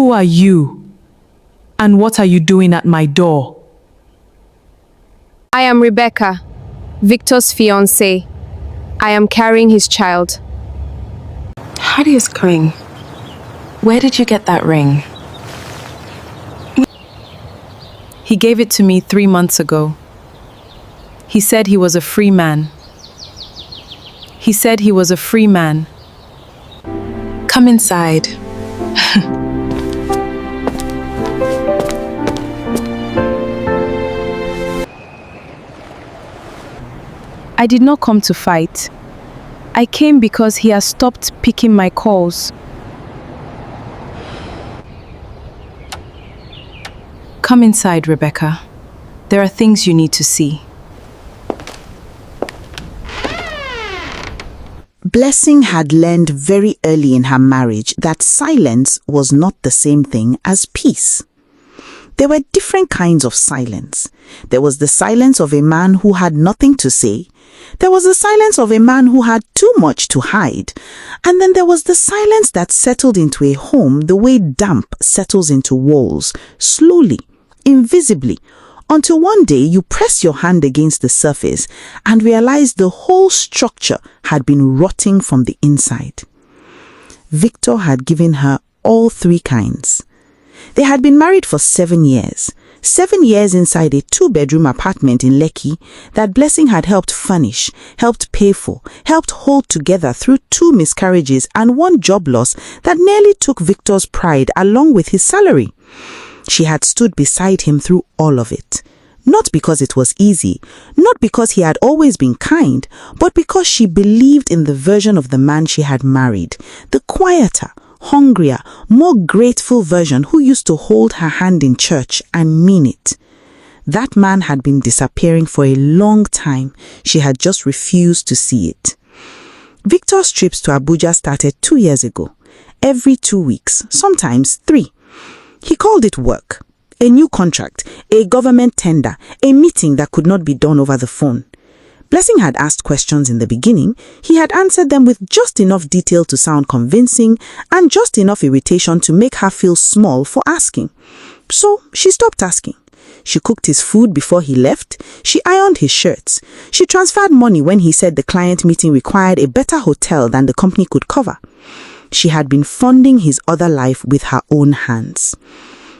Who are you? And what are you doing at my door? I am Rebecca, Victor's fiancée. I am carrying his child. How do you scream? Where did you get that ring? He gave it to me 3 months ago. He said he was a free man. He said he was a free man. Come inside. I did not come to fight. I came because he has stopped picking my calls. Come inside, Rebecca. There are things you need to see. Blessing had learned very early in her marriage that silence was not the same thing as peace. There were different kinds of silence. There was the silence of a man who had nothing to say. There was the silence of a man who had too much to hide. And then there was the silence that settled into a home the way damp settles into walls, slowly, invisibly, until one day you press your hand against the surface and realize the whole structure had been rotting from the inside. Victor had given her all three kinds. They had been married for 7 years. 7 years inside a 2-bedroom apartment in Lekki that Blessing had helped furnish, helped pay for, helped hold together through 2 miscarriages and 1 job loss that nearly took Victor's pride along with his salary. She had stood beside him through all of it. Not because it was easy, not because he had always been kind, but because she believed in the version of the man she had married, the quieter, hungrier, more grateful version who used to hold her hand in church and mean it. That man had been disappearing for a long time. She had just refused to see it. Victor's trips to Abuja started 2 years ago. Every 2 weeks, sometimes 3. He called it work, a new contract, a government tender, a meeting that could not be done over the phone. Blessing had asked questions in the beginning. He had answered them with just enough detail to sound convincing and just enough irritation to make her feel small for asking. So she stopped asking. She cooked his food before he left. She ironed his shirts. She transferred money when he said the client meeting required a better hotel than the company could cover. She had been funding his other life with her own hands.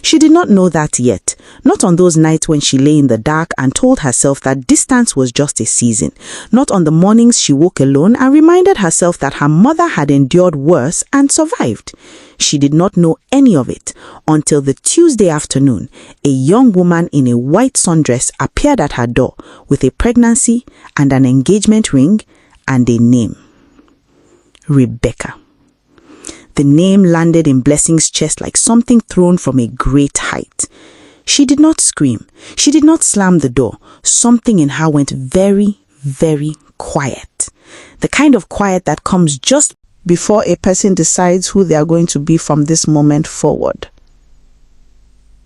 She did not know that yet, not on those nights when she lay in the dark and told herself that distance was just a season, not on the mornings she woke alone and reminded herself that her mother had endured worse and survived. She did not know any of it until the Tuesday afternoon, a young woman in a white sundress appeared at her door with a pregnancy and an engagement ring and a name. Rebecca. The name landed in Blessing's chest like something thrown from a great height. She did not scream. She did not slam the door. Something in her went very, very quiet. The kind of quiet that comes just before a person decides who they are going to be from this moment forward.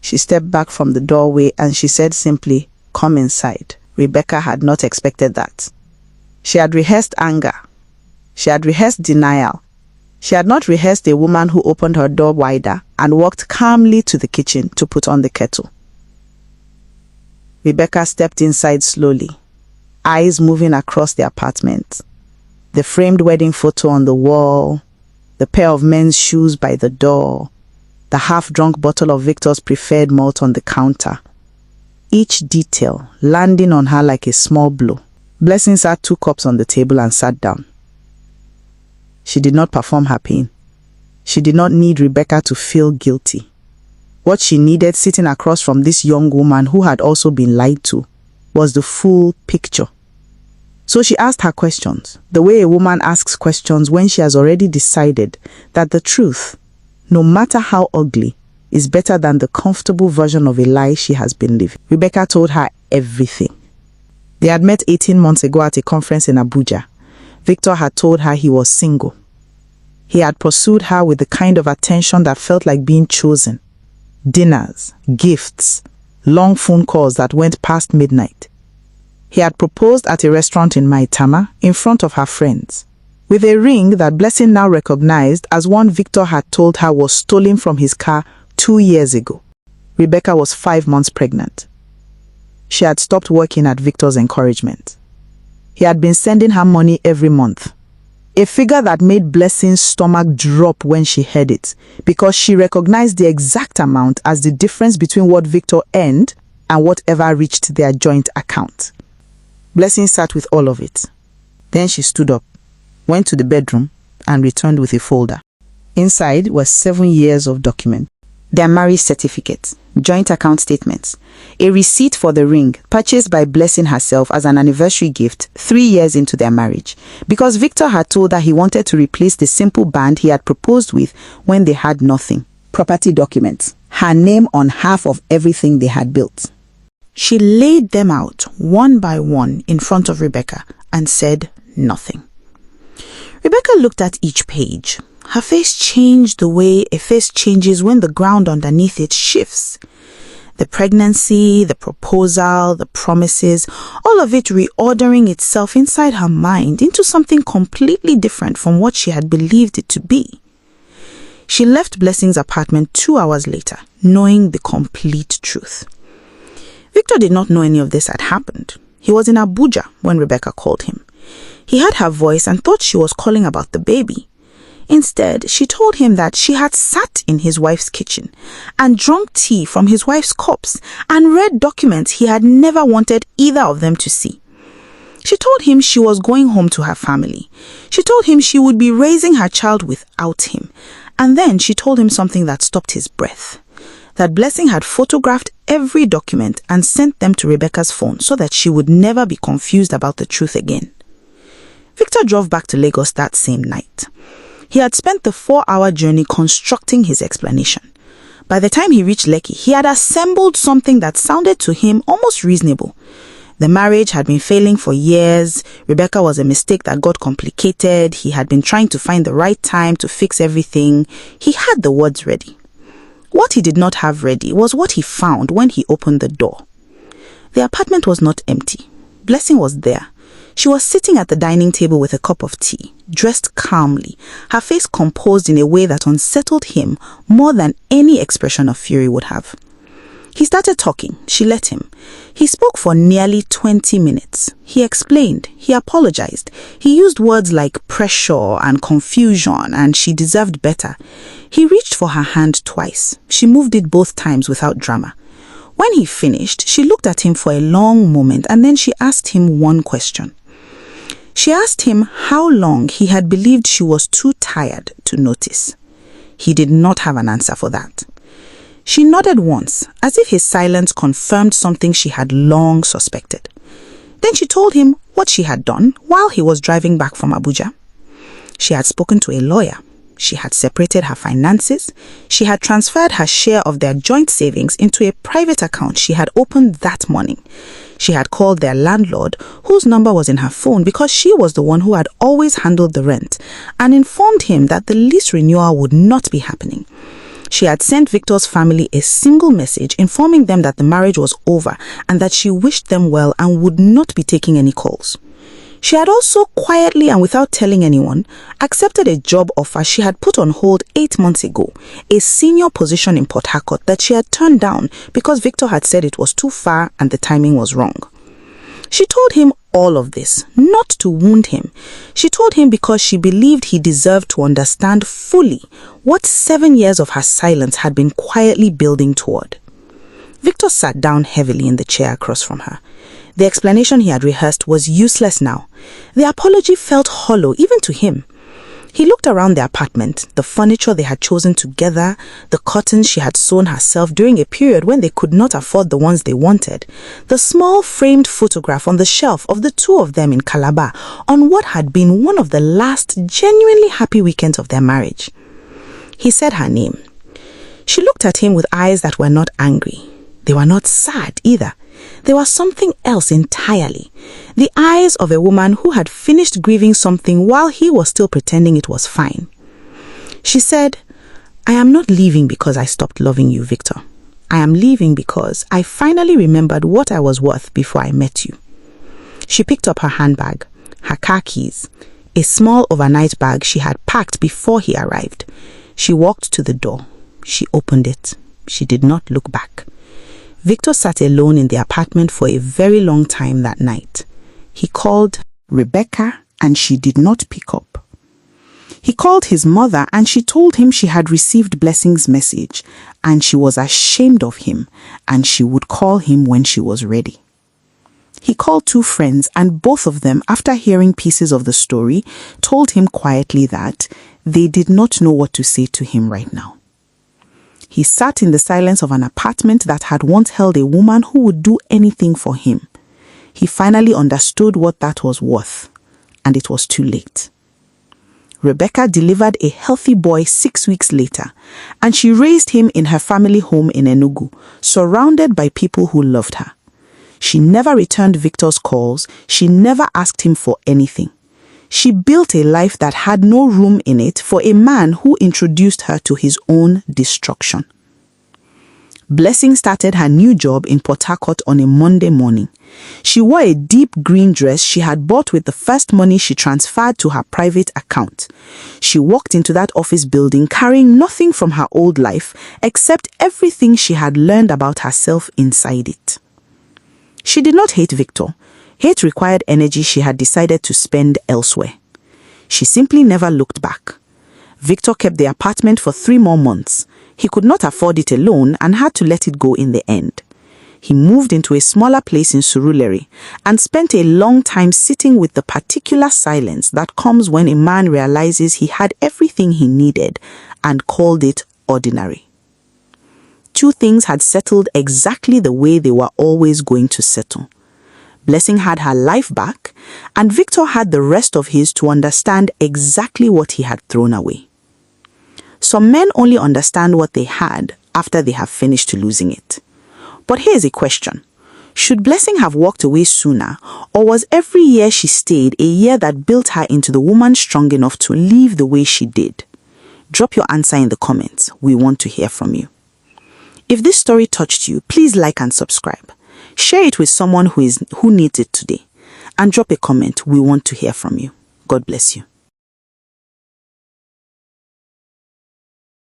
She stepped back from the doorway and she said simply, "Come inside." Rebecca had not expected that. She had rehearsed anger. She had rehearsed denial. She had not rehearsed a woman who opened her door wider and walked calmly to the kitchen to put on the kettle. Rebecca stepped inside slowly, eyes moving across the apartment. The framed wedding photo on the wall, the pair of men's shoes by the door, the half-drunk bottle of Victor's preferred malt on the counter. Each detail landing on her like a small blow. Blessing sat 2 cups on the table and sat down. She did not perform her pain. She did not need Rebecca to feel guilty. What she needed sitting across from this young woman who had also been lied to was the full picture. So she asked her questions, the way a woman asks questions when she has already decided that the truth, no matter how ugly, is better than the comfortable version of a lie she has been living. Rebecca told her everything. They had met 18 months ago at a conference in Abuja. Victor had told her he was single. He had pursued her with the kind of attention that felt like being chosen. Dinners, gifts, long phone calls that went past midnight. He had proposed at a restaurant in Maitama in front of her friends, with a ring that Blessing now recognized as one Victor had told her was stolen from his car 2 years ago, Rebecca was 5 months pregnant. She had stopped working at Victor's encouragement. He had been sending her money every month, a figure that made Blessing's stomach drop when she heard it, because she recognized the exact amount as the difference between what Victor earned and whatever reached their joint account. Blessing sat with all of it. Then she stood up, went to the bedroom, and returned with a folder. Inside were 7 years of documents. Their marriage certificates, joint account statements, a receipt for the ring purchased by Blessing herself as an anniversary gift 3 years into their marriage, because Victor had told her he wanted to replace the simple band he had proposed with when they had nothing. Property documents, her name on half of everything they had built. She laid them out one by one in front of Rebecca and said nothing. Rebecca looked at each page. Her face changed the way a face changes when the ground underneath it shifts. The pregnancy, the proposal, the promises, all of it reordering itself inside her mind into something completely different from what she had believed it to be. She left Blessing's apartment 2 hours later, knowing the complete truth. Victor did not know any of this had happened. He was in Abuja when Rebecca called him. He heard her voice and thought she was calling about the baby. Instead, she told him that she had sat in his wife's kitchen and drunk tea from his wife's cups and read documents he had never wanted either of them to see. She told him she was going home to her family. She told him she would be raising her child without him. And then she told him something that stopped his breath. That Blessing had photographed every document and sent them to Rebecca's phone so that she would never be confused about the truth again. Victor drove back to Lagos that same night. He had spent the 4-hour journey constructing his explanation. By the time he reached Lekki, he had assembled something that sounded to him almost reasonable. The marriage had been failing for years. Rebecca was a mistake that got complicated. He had been trying to find the right time to fix everything. He had the words ready. What he did not have ready was what he found when he opened the door. The apartment was not empty. Blessing was there. She was sitting at the dining table with a cup of tea, dressed calmly, her face composed in a way that unsettled him more than any expression of fury would have. He started talking. She let him. He spoke for nearly 20 minutes. He explained. He apologized. He used words like pressure and confusion, and she deserved better. He reached for her hand twice. She moved it both times without drama. When he finished, she looked at him for a long moment, and then she asked him one question. She asked him how long he had believed she was too tired to notice. He did not have an answer for that. She nodded once, as if his silence confirmed something she had long suspected. Then she told him what she had done while he was driving back from Abuja. She had spoken to a lawyer. She had separated her finances. She had transferred her share of their joint savings into a private account she had opened that morning. She had called their landlord, whose number was in her phone because she was the one who had always handled the rent, and informed him that the lease renewal would not be happening. She had sent Victor's family a single message informing them that the marriage was over and that she wished them well and would not be taking any calls. She had also quietly and without telling anyone accepted a job offer she had put on hold 8 months ago, a senior position in Port Harcourt that she had turned down because Victor had said it was too far and the timing was wrong. She told him all of this, not to wound him. She told him because she believed he deserved to understand fully what 7 years of her silence had been quietly building toward. Victor sat down heavily in the chair across from her. The explanation he had rehearsed was useless now. The apology felt hollow even to him. He looked around the apartment, the furniture they had chosen together, the curtains she had sewn herself during a period when they could not afford the ones they wanted, the small framed photograph on the shelf of the two of them in Calabar on what had been one of the last genuinely happy weekends of their marriage. He said her name. She looked at him with eyes that were not angry. They were not sad either. They were something else entirely. The eyes of a woman who had finished grieving something while he was still pretending it was fine. She said, "I am not leaving because I stopped loving you, Victor. I am leaving because I finally remembered what I was worth before I met you." She picked up her handbag, her car keys, a small overnight bag she had packed before he arrived. She walked to the door. She opened it. She did not look back. Victor sat alone in the apartment for a very long time that night. He called Rebecca and she did not pick up. He called his mother and she told him she had received Blessing's message and she was ashamed of him and she would call him when she was ready. He called 2 friends and both of them, after hearing pieces of the story, told him quietly that they did not know what to say to him right now. He sat in the silence of an apartment that had once held a woman who would do anything for him. He finally understood what that was worth, and it was too late. Rebecca delivered a healthy boy 6 weeks later, and she raised him in her family home in Enugu, surrounded by people who loved her. She never returned Victor's calls. She never asked him for anything. She built a life that had no room in it for a man who introduced her to his own destruction. Blessing started her new job in Port Harcourt on a Monday morning. She wore a deep green dress she had bought with the first money she transferred to her private account. She walked into that office building carrying nothing from her old life except everything she had learned about herself inside it. She did not hate Victor. Hate required energy she had decided to spend elsewhere. She simply never looked back. Victor kept the apartment for 3 more months. He could not afford it alone and had to let it go in the end. He moved into a smaller place in Surulere and spent a long time sitting with the particular silence that comes when a man realizes he had everything he needed and called it ordinary. 2 things had settled exactly the way they were always going to settle. Blessing had her life back, and Victor had the rest of his to understand exactly what he had thrown away. Some men only understand what they had after they have finished losing it. But here's a question. Should Blessing have walked away sooner, or was every year she stayed a year that built her into the woman strong enough to leave the way she did? Drop your answer in the comments. We want to hear from you. If this story touched you, please like and subscribe. Share it with someone who needs it today. And drop a comment. We want to hear from you. God bless you.